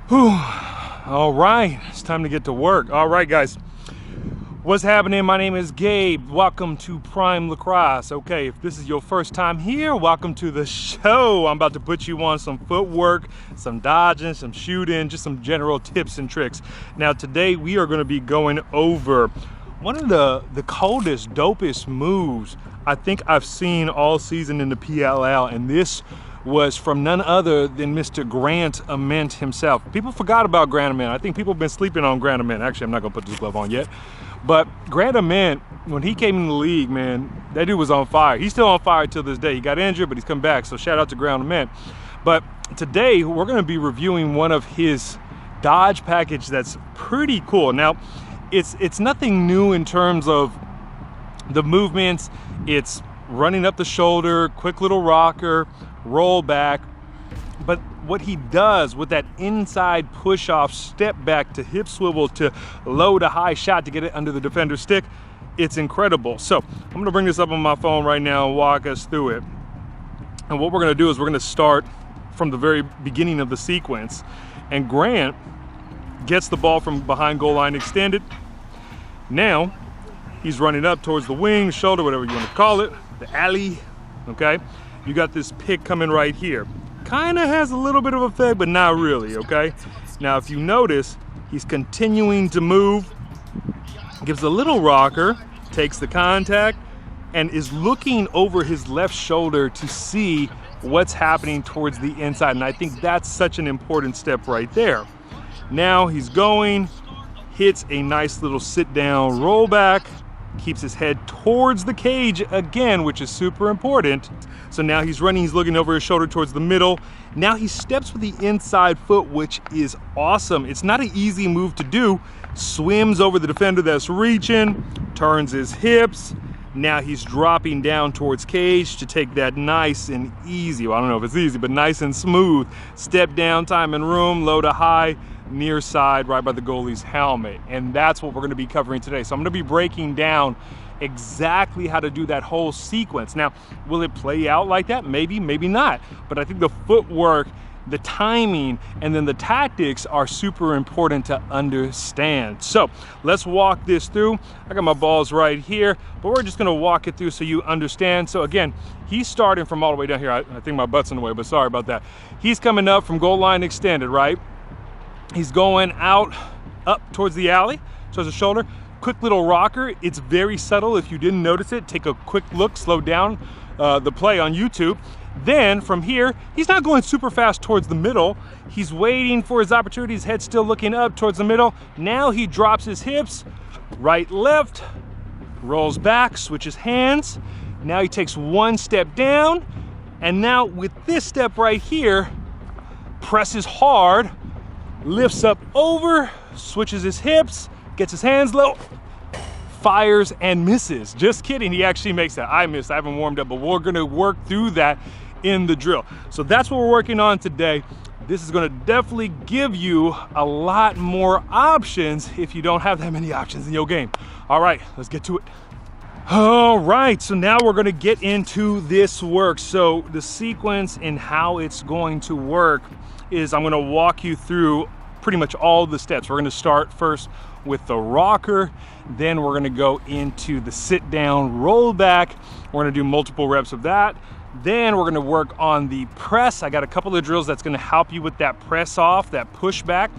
Whew. All right, it's time to get to work. All right, guys. What's happening? My name is Gabe. Welcome to Prime Lacrosse. Okay, if this is your first time here, welcome to the show. I'm about to put you on some footwork, some dodging, some shooting, just some general tips and tricks. Now, today we are going to be going over one of the coldest, dopest moves I think I've seen all season in the PLL, and this was from none other than Mr. Grant Ament himself. People forgot about Grant Ament. I think people have been sleeping on Grant Ament. Actually, I'm not gonna put this glove on yet. But Grant Ament, when he came in the league, man, that dude was on fire. He's still on fire till this day. He got injured, but he's come back, so shout out to Grant Ament. But today, we're gonna be reviewing one of his dodge package that's pretty cool. Now, it's nothing new in terms of the movements. It's running up the shoulder, quick little rocker, roll back. But what he does with that inside push off, step back to hip swivel to low to high shot to get it under the defender's stick, it's incredible. So I'm gonna bring this up on my phone right now and walk us through it. And what we're gonna do is we're gonna start from the very beginning of the sequence. And Grant gets the ball from behind goal line extended. Now he's running up towards the wing, shoulder, whatever you want to call it, the alley, okay? You got this pick coming right here. Kind of has a little bit of effect, but not really, okay? Now, if you notice, he's continuing to move, gives a little rocker, takes the contact, and is looking over his left shoulder to see what's happening towards the inside. And I think that's such an important step right there. Now he's going, hits a nice little sit down roll back, keeps his head towards the cage again, which is super important. So now he's running, he's looking over his shoulder towards the middle. Now he steps with the inside foot, which is awesome. It's not an easy move to do. Swims over the defender that's reaching, turns his hips. Now he's dropping down towards cage to take that nice and easy, well, I don't know if it's easy, but nice and smooth. Step down, time and room, low to high, near side, right by the goalie's helmet. And that's what we're gonna be covering today. So I'm gonna be breaking down exactly how to do that whole sequence. Now, will it play out like that? Maybe, maybe not. But I think the footwork, the timing, and then the tactics are super important to understand. So let's walk this through. I got my balls right here, but we're just gonna walk it through so you understand. So again, he's starting from all the way down here. I think my butt's in the way, but sorry about that. He's coming up from goal line extended, right? He's going out, up towards the alley, towards the shoulder. Quick little rocker. It's very subtle. If you didn't notice it, take a quick look, slow down the play on YouTube. Then from here, he's not going super fast towards the middle. He's waiting for his opportunity. His head's still looking up towards the middle. Now he drops his hips, right, left, rolls back, switches hands. Now he takes one step down. And now with this step right here, presses hard, lifts up over, switches his hips, gets his hands low, fires and misses. Just kidding, he actually makes that. I missed, I haven't warmed up, but we're gonna work through that in the drill. So that's what we're working on today. This is gonna definitely give you a lot more options if you don't have that many options in your game. All right, let's get to it. All right, so now we're gonna get into this work. So the sequence and how it's going to work is I'm gonna walk you through pretty much all the steps. We're gonna start first with the rocker, then we're gonna go into the sit down roll back. We're gonna do multiple reps of that. Then we're gonna work on the press. I got a couple of drills that's gonna help you with that press off, that push back,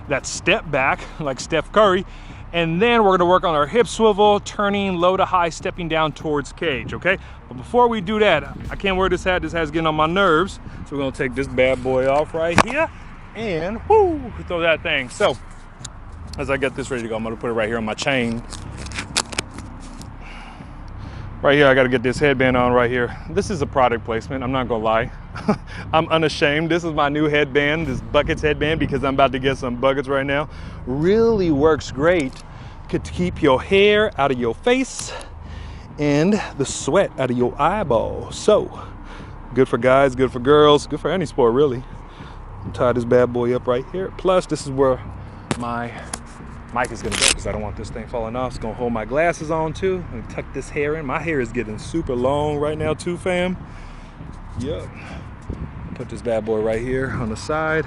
that step back, like Steph Curry. And then we're gonna work on our hip swivel, turning low to high, stepping down towards cage, okay? But before we do that, I can't wear this hat's getting on my nerves. So we're gonna take this bad boy off right here and whoo, throw that thing. So as I get this ready to go, I'm gonna put it right here on my chain. Right here, I gotta get this headband on right here. This is a product placement, I'm not gonna lie. I'm unashamed. This is my new headband, this Buckets headband, because I'm about to get some buckets right now. Really works great to keep your hair out of your face and the sweat out of your eyeball. So, good for guys, good for girls, good for any sport really. Tie this bad boy up right here. Plus, this is where my mic is gonna go because I don't want this thing falling off. It's gonna hold my glasses on too. I'm gonna tuck this hair in. My hair is getting super long right now too, fam. Yep. Put this bad boy right here on the side.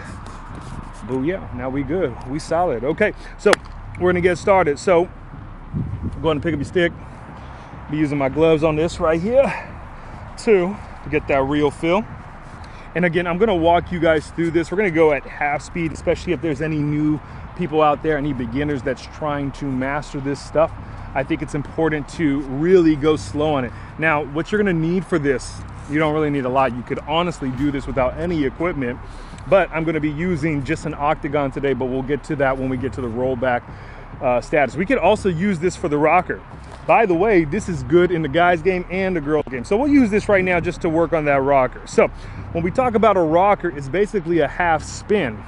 Booyah, now we good, we solid. Okay, so we're gonna get started. So go ahead and pick up your stick. Be using my gloves on this right here to get that real feel. And again, I'm gonna walk you guys through this. We're gonna go at half speed, especially if there's any new people out there, any beginners that's trying to master this stuff. I think it's important to really go slow on it. Now, what you're gonna need for this, you don't really need a lot. You could honestly do this without any equipment, but I'm gonna be using just an octagon today, but we'll get to that when we get to the rollback status. We could also use this for the rocker. By the way, this is good in the guys game and the girls game. So we'll use this right now just to work on that rocker. So when we talk about a rocker, it's basically a half spin.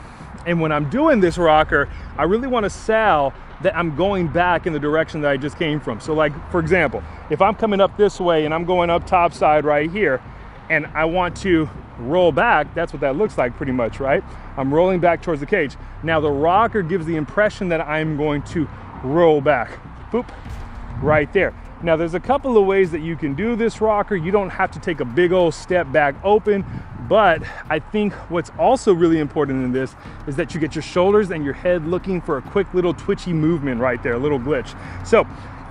And when I'm doing this rocker, I really want to sell that I'm going back in the direction that I just came from. So like, for example, if I'm coming up this way and I'm going up top side right here, and I want to roll back, that's what that looks like pretty much, right? I'm rolling back towards the cage. Now the rocker gives the impression that I'm going to roll back. Boop, right there. Now there's a couple of ways that you can do this rocker. You don't have to take a big old step back open, but I think what's also really important in this is that you get your shoulders and your head looking for a quick little twitchy movement right there, a little glitch. So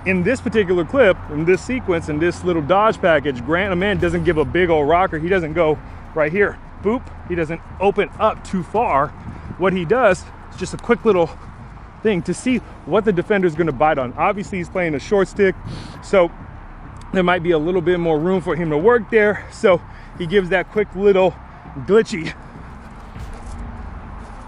in this particular clip, in this sequence, in this little dodge package, Grant Ament doesn't give a big old rocker. He doesn't go right here, boop. He doesn't open up too far. What he does is just a quick little thing to see what the defender is going to bite on. Obviously, he's playing a short stick, so there might be a little bit more room for him to work there. So he gives that quick little glitchy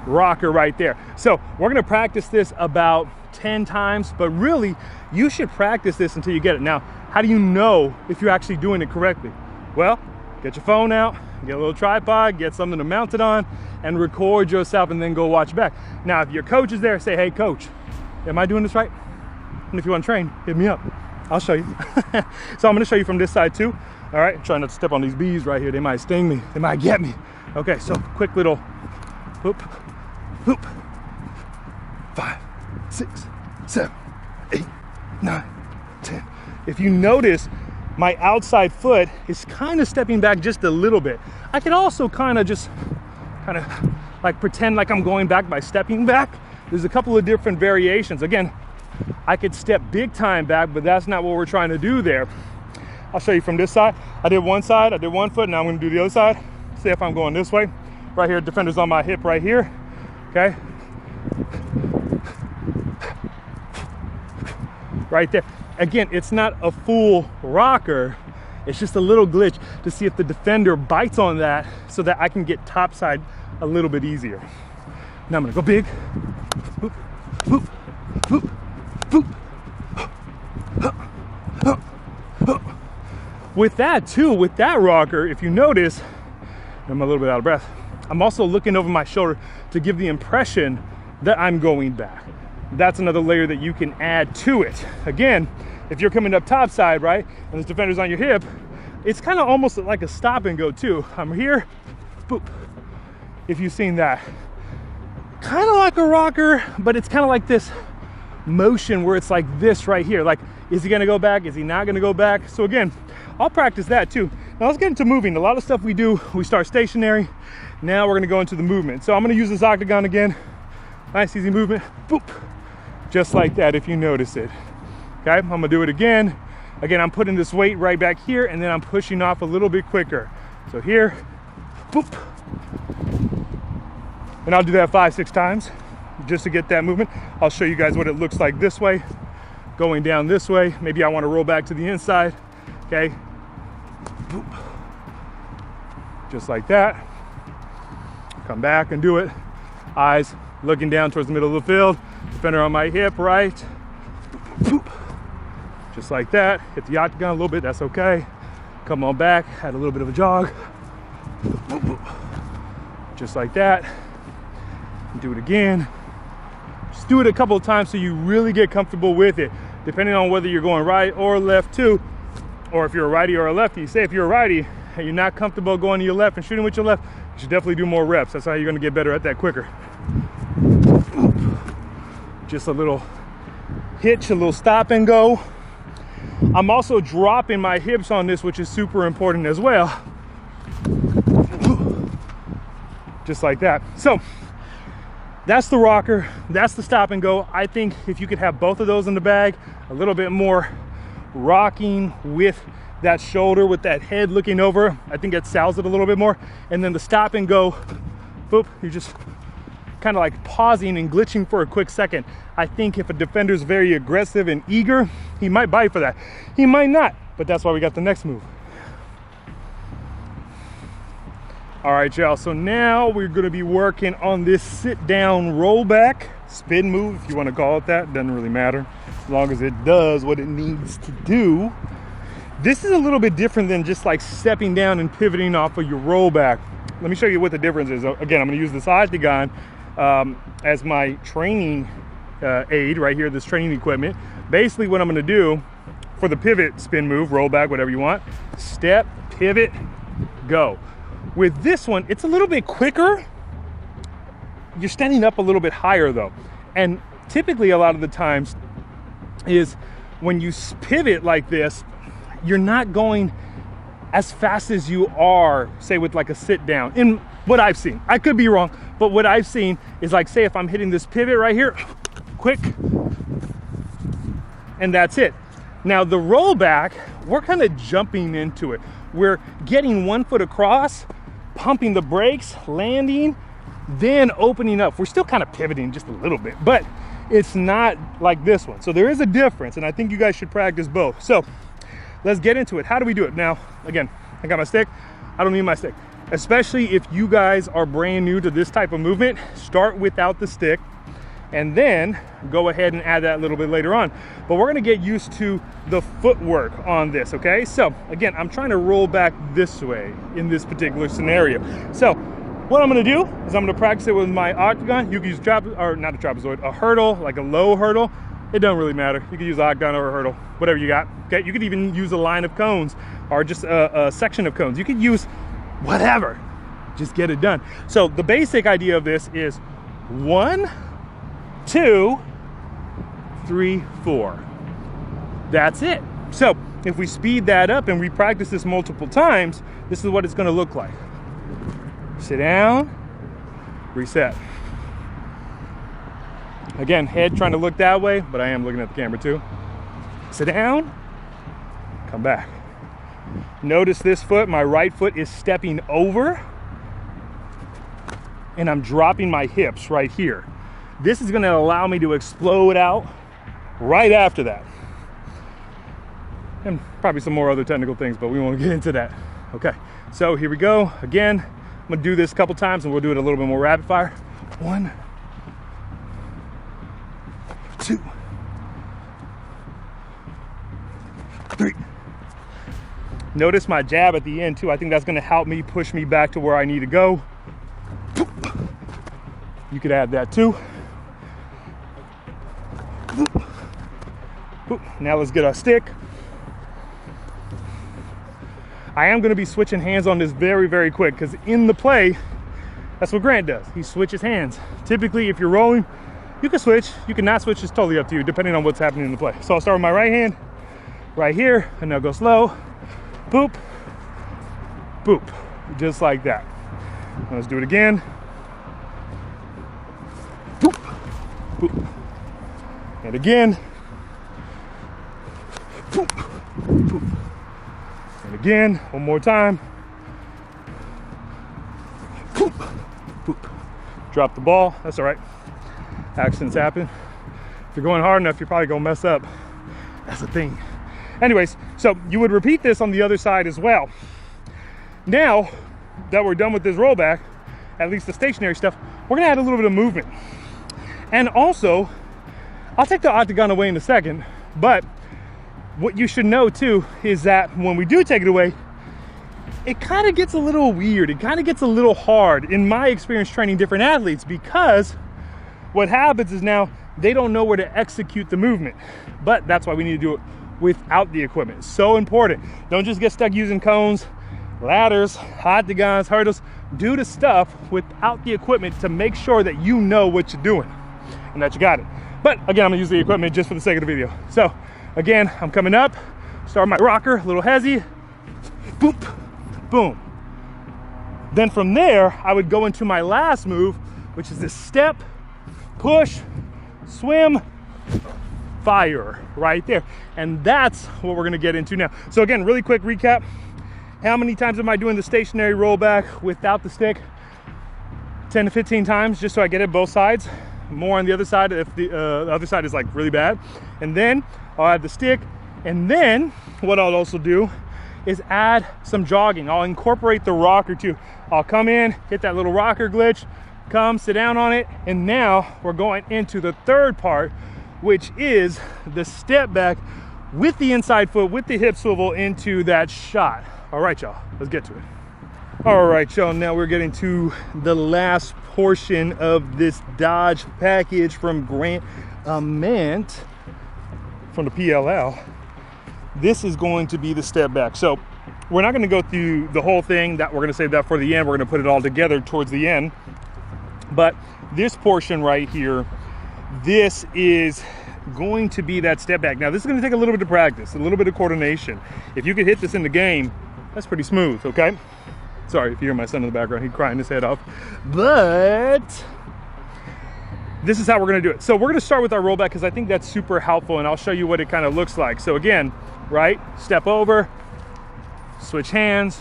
rocker right there. So we're going to practice this about 10 times, but really you should practice this until you get it. Now, how do you know if you're actually doing it correctly? Well, get your phone out, get a little tripod, get something to mount it on, and record yourself, and then go watch back. Now, if your coach is there, say, hey coach, am I doing this right? And if you want to train, hit me up, I'll show you. So I'm going to show you from this side too. All right, try not to step on these bees right here. They might sting me, they might get me. Okay, so quick little whoop, whoop. 5, 6, 7, 8, 9, 10. If you notice, my outside foot is kind of stepping back just a little bit. I could also kind of like pretend like I'm going back by stepping back. There's a couple of different variations. Again, I could step big time back, but that's not what we're trying to do there. I'll show you from this side. I did one side, I did one foot, now I'm gonna do the other side. See if I'm going this way. Right here, defender's on my hip right here, okay? Right there. Again, it's not a full rocker, it's just a little glitch to see if the defender bites on that so that I can get topside a little bit easier. Now I'm gonna go big, boop, boop, boop, boop. With that too, with that rocker, if you notice, I'm a little bit out of breath, I'm also looking over my shoulder to give the impression that I'm going back. That's another layer that you can add to it. Again, if you're coming up top side, right, and this defender's on your hip, it's kind of almost like a stop and go too. I'm here, boop. If you've seen that, kind of like a rocker, but it's kind of like this motion where it's like this right here. Like, is he gonna go back? Is he not gonna go back? So again, I'll practice that too. Now let's get into moving. A lot of stuff we do, we start stationary. Now we're gonna go into the movement. So I'm gonna use this octagon again. Nice easy movement, boop. Just like that if you notice it. Okay, I'm gonna do it again. Again, I'm putting this weight right back here and then I'm pushing off a little bit quicker. So here, boop. And I'll do that 5, 6 times just to get that movement. I'll show you guys what it looks like this way, going down this way. Maybe I wanna roll back to the inside, okay? Boop. Just like that. Come back and do it. Eyes looking down towards the middle of the field. Defender on my hip, right? Boop. Just like that. Hit the octagon a little bit, that's okay. Come on back, add a little bit of a jog. Boop, boop. Just like that. Do it again. Just do it a couple of times so you really get comfortable with it, depending on whether you're going right or left too, or if you're a righty or a lefty. Say if you're a righty and you're not comfortable going to your left and shooting with your left, you should definitely do more reps. That's how you're gonna get better at that quicker. Just a little hitch, a little stop and go. I'm also dropping my hips on this, which is super important as well. Just like that. So that's the rocker, that's the stop and go. I think if you could have both of those in the bag, a little bit more rocking with that shoulder, with that head looking over, I think it sells it a little bit more. And then the stop and go, boop, you're just kind of like pausing and glitching for a quick second. I think if a defender's very aggressive and eager, he might bite for that. He might not, but that's why we got the next move. All right, y'all, so now we're gonna be working on this sit down rollback spin move, if you wanna call it that. Doesn't really matter, as long as it does what it needs to do. This is a little bit different than just like stepping down and pivoting off of your rollback. Let me show you what the difference is. Again, I'm gonna use this octagon as my training aid right here, this training equipment. Basically what I'm gonna do for the pivot spin move, rollback, whatever you want, step, pivot, go. With this one, it's a little bit quicker. You're standing up a little bit higher though. And typically a lot of the times is when you pivot like this, you're not going as fast as you are, say with like a sit down. In what I've seen, I could be wrong, but what I've seen is like, say if I'm hitting this pivot right here, quick, and that's it. Now the rollback, we're kind of jumping into it. We're getting 1 foot across, pumping the brakes, landing, then opening up. We're still kind of pivoting just a little bit, but it's not like this one. So there is a difference, and I think you guys should practice both. So let's get into it. How do we do it? Now, again, I got my stick. I don't need my stick. Especially if you guys are brand new to this type of movement, start without the stick and then go ahead and add that a little bit later on. But we're gonna get used to the footwork on this, okay? So again, I'm trying to roll back this way in this particular scenario. So what I'm gonna do is I'm gonna practice it with my octagon. You can use not a trapezoid, a hurdle, like a low hurdle. It doesn't really matter. You can use octagon or a hurdle, whatever you got, okay? You could even use a line of cones or just a section of cones. You could use whatever, just get it done. So the basic idea of this is 1, 2, 3, 4. That's it. So if we speed that up and we practice this multiple times, this is what it's gonna look like. Sit down, reset. Again, head trying to look that way, but I am looking at the camera too. Sit down, come back. Notice this foot, my right foot is stepping over and I'm dropping my hips right here. This is gonna allow me to explode out right after that. And probably some more other technical things, but we won't get into that. Okay, so here we go. Again, I'm gonna do this a couple times and we'll do it a little bit more rapid fire. 1, 2, 3. Notice my jab at the end too. I think that's gonna help me push me back to where I need to go. You could add that too. Now let's get our stick. I am gonna be switching hands on this very, very quick because in the play, that's what Grant does. He switches hands. Typically, if you're rolling, you can switch, you can not switch, it's totally up to you, depending on what's happening in the play. So I'll start with my right hand, right here, and I'll go slow, boop, boop, just like that. Let's do it again. Boop, boop. And again. Boop, boop. And again, one more time. Boop, boop. Drop the ball, that's all right. Accidents happen. If you're going hard enough, you're probably gonna mess up. That's the thing. Anyways, so you would repeat this on the other side as well. Now that we're done with this rollback, at least the stationary stuff, we're gonna add a little bit of movement. And also, I'll take the octagon away in a second, but what you should know too is that when we do take it away, it kind of gets a little weird. It kind of gets a little hard in my experience training different athletes, because what happens is now they don't know where to execute the movement. But that's why we need to do it without the equipment. It's so important. Don't just get stuck using cones, ladders, octagons, hurdles. Do the stuff without the equipment to make sure that you know what you're doing and that you got it. But again, I'm gonna use the equipment just for the sake of the video. So again, I'm coming up, start my rocker, a little HESI, boop, boom. Then from there, I would go into my last move, which is this step, push, swim, fire right there. And that's what we're gonna get into now. So again, really quick recap. How many times am I doing the stationary rollback without the stick? 10 to 15 times, just so I get it both sides. More on the other side if the other side is like really bad. And then I'll add the stick. And then what I'll also do is add some jogging. I'll incorporate the rocker too. I'll come in, hit that little rocker glitch, come sit down on it. And now we're going into the third part, which is the step back with the inside foot, with the hip swivel into that shot. All right, y'all, let's get to it. All right, y'all, now we're getting to the last portion of this Dodge package from Grant Ament from the PLL. This is going to be the step back. So we're not gonna go through the whole thing, that we're gonna save that for the end. We're gonna put it all together towards the end. But this portion right here, this is going to be that step back. Now this is gonna take a little bit of practice, a little bit of coordination. If you could hit this in the game, that's pretty smooth, okay? Sorry if you hear my son in the background, he's crying his head off. But this is how we're gonna do it. So we're gonna start with our rollback because I think that's super helpful, and I'll show you what it kind of looks like. So again, right, step over, switch hands,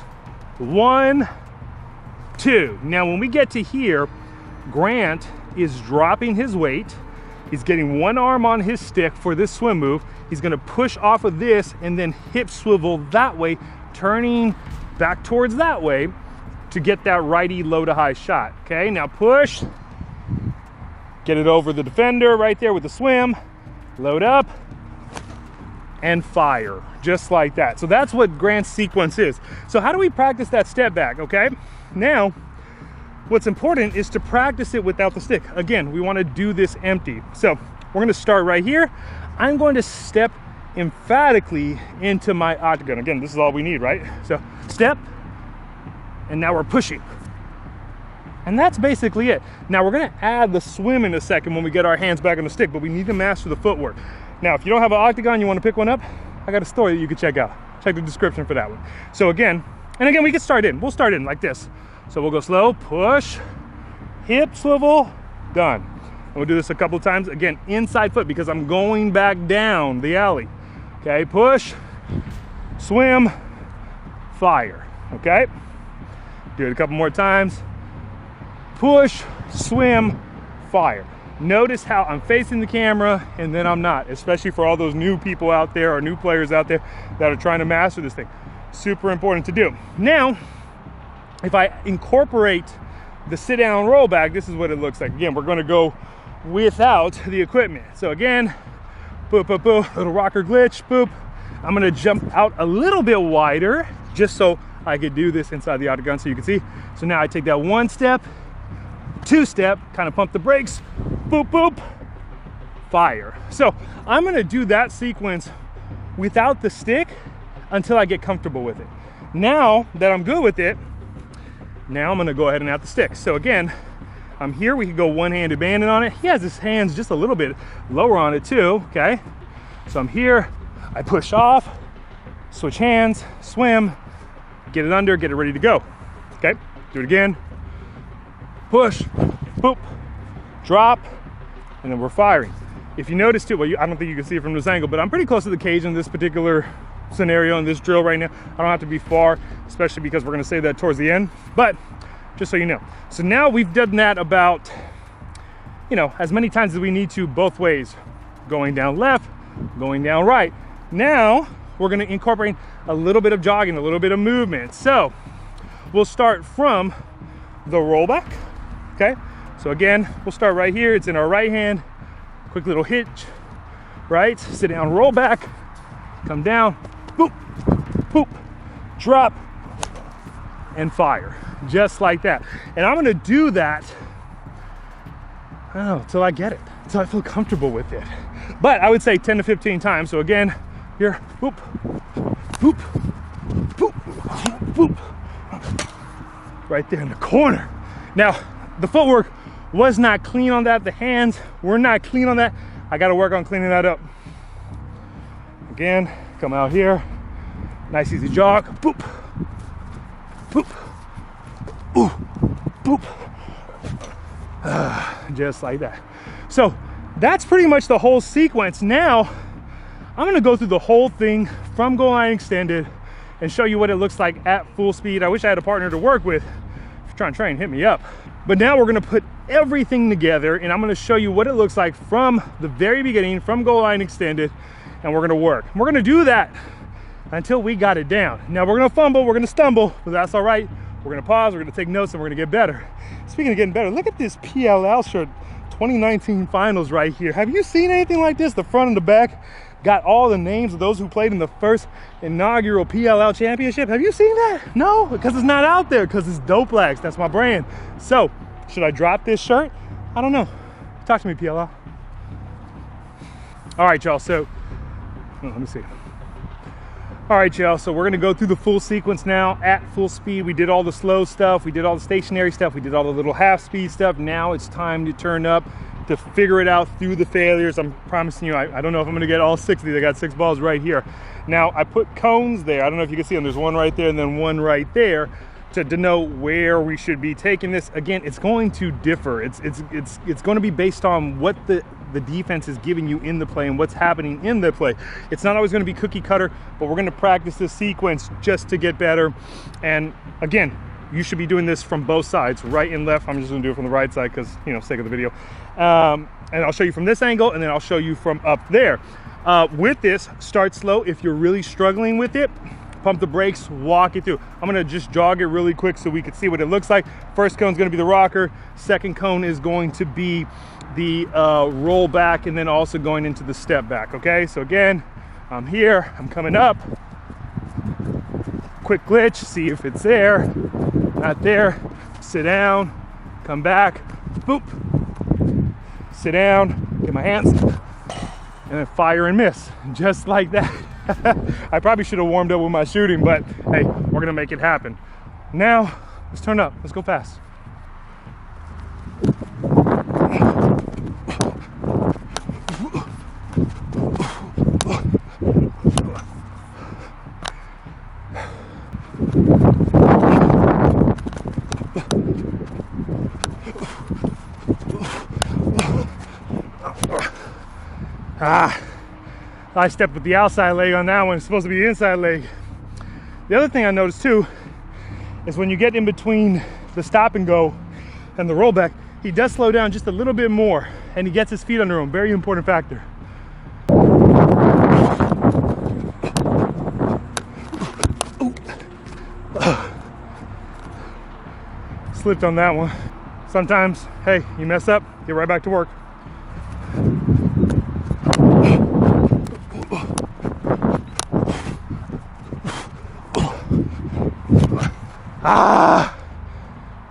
1, 2. Now when we get to here, Grant is dropping his weight. He's getting one arm on his stick for this swim move. He's gonna push off of this and then hip swivel that way, turning back towards that way to get that righty low to high shot. Okay, now push, get it over the defender right there with the swim, load up, and fire, just like that. So that's what Grant's sequence is. So how do we practice that step back, okay? Now, what's important is to practice it without the stick. Again, we wanna do this empty. So we're gonna start right here. I'm going to step emphatically into my octagon. Again, this is all we need, right? So step, and now we're pushing. And that's basically it. Now we're gonna add the swim in a second when we get our hands back on the stick, but we need to master the footwork. Now, if you don't have an octagon, you wanna pick one up, I got a story that you can check out. Check the description for that one. So again, we can start in. We'll start in like this. So we'll go slow, push, hip swivel, done. And we'll do this a couple of times. Again, inside foot because I'm going back down the alley. Okay, push, swim, fire, okay? Do it a couple more times. Push, swim, fire. Notice how I'm facing the camera and then I'm not, especially for all those new people out there or new players out there that are trying to master this thing. Super important to do. Now, if I incorporate the sit down rollback, this is what it looks like. Again, we're gonna go without the equipment. So again, boop, boop, boop, little rocker glitch, boop. I'm gonna jump out a little bit wider just so I could do this inside the octagon so you can see. So now I take that 1 step, 2 step, kind of pump the brakes, boop, boop, fire. So I'm gonna do that sequence without the stick until I get comfortable with it. Now that I'm good with it, now I'm gonna go ahead and add the stick. So again, I'm here, we can go one-handed banding on it. He has his hands just a little bit lower on it too, okay? So I'm here, I push off, switch hands, swim, get it under, get it ready to go. Okay, do it again. Push, boop, drop, and then we're firing. If you notice too, well, I don't think you can see it from this angle, but I'm pretty close to the cage in this particular scenario, in this drill right now. I don't have to be far, especially because we're gonna save that towards the end, but just so you know. So now we've done that about, as many times as we need to both ways, going down left, going down right. Now we're gonna incorporate a little bit of jogging, a little bit of movement. So we'll start from the rollback, okay? So again, we'll start right here. It's in our right hand, quick little hitch, right? Sit down, roll back, come down, boop, boop, drop, and fire, just like that. And I'm gonna do that, till I get it, till I feel comfortable with it. But I would say 10 to 15 times. So again, here, boop, boop, boop, boop, right there in the corner. Now, the footwork was not clean on that. The hands were not clean on that. I gotta work on cleaning that up. Again, come out here, nice easy jog, boop, boop, ooh, boop, just like that. So that's pretty much the whole sequence. Now I'm gonna go through the whole thing from goal line extended and show you what it looks like at full speed. I wish I had a partner to work with. If you're trying to train, hit me up. But now we're gonna put everything together and I'm gonna show you what it looks like from the very beginning, from goal line extended, and we're gonna work. We're gonna do that until we got it down. Now we're gonna fumble, we're gonna stumble, but that's all right. We're gonna pause, we're gonna take notes, and we're gonna get better. Speaking of getting better, look at this PLL shirt, 2019 finals right here. Have you seen anything like this? The front and the back got all the names of those who played in the first inaugural PLL championship. Have you seen that? No, because it's not out there, because it's Dope Lax, that's my brand. So, should I drop this shirt? I don't know. Talk to me, PLL. All right, y'all, so, let me see. All right, y'all, so we're gonna go through the full sequence now at full speed. We did all the slow stuff, we did all the stationary stuff, we did all the little half speed stuff. Now it's time to turn up, to figure it out through the failures. I'm promising you, I don't know if I'm gonna get all 6 of these. I got 6 balls right here. Now, I put cones there. I don't know if you can see them. There's one right there and then one right there to denote where we should be taking this. Again, it's going to differ. It's going to be based on what the defense is giving you in the play and what's happening in the play. It's not always going to be cookie cutter, but we're going to practice this sequence just to get better. And again, you should be doing this from both sides, right and left. I'm just going to do it from the right side because, you know, sake of the video. And I'll show you from this angle, and then I'll show you from up there. With this, start slow. If you're really struggling with it, pump the brakes, walk it through. I'm gonna just jog it really quick so we can see what it looks like. First cone is gonna be the rocker. Second cone is going to be the roll back, and then also going into the step back, okay? So again, I'm here, I'm coming up. Quick glitch, see if it's there. Not there, sit down, come back, boop. Sit down, get my hands, and then fire and miss, just like that. I probably should have warmed up with my shooting, but hey, we're gonna make it happen. Now, let's turn up, let's go fast. I stepped with the outside leg on that one. It's supposed to be the inside leg. The other thing I noticed too is when you get in between the stop and go and the rollback, he does slow down just a little bit more and he gets his feet under him. Very important factor. Slipped on that one. Sometimes, hey, you mess up, get right back to work.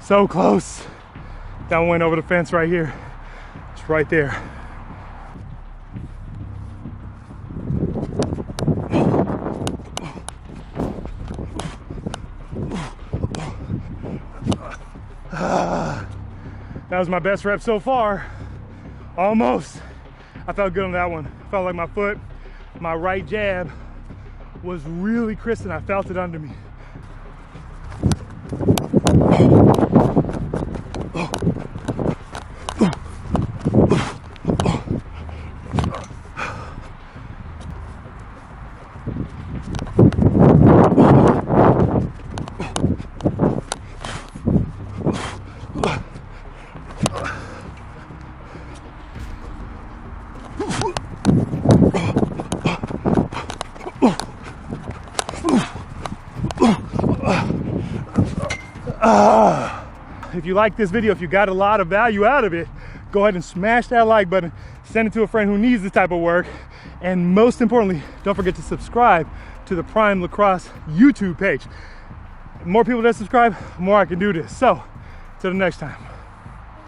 So close. That one went over the fence right here. It's right there. That was my best rep so far. Almost. I felt good on that one. I felt like my foot, my right jab was really crisp and I felt it under me. If you like this video, if you got a lot of value out of it, go ahead and smash that like button, send it to a friend who needs this type of work, and most importantly, don't forget to subscribe to the Prime Lacrosse YouTube page. The more people that subscribe, the more I can do this. So, till the next time.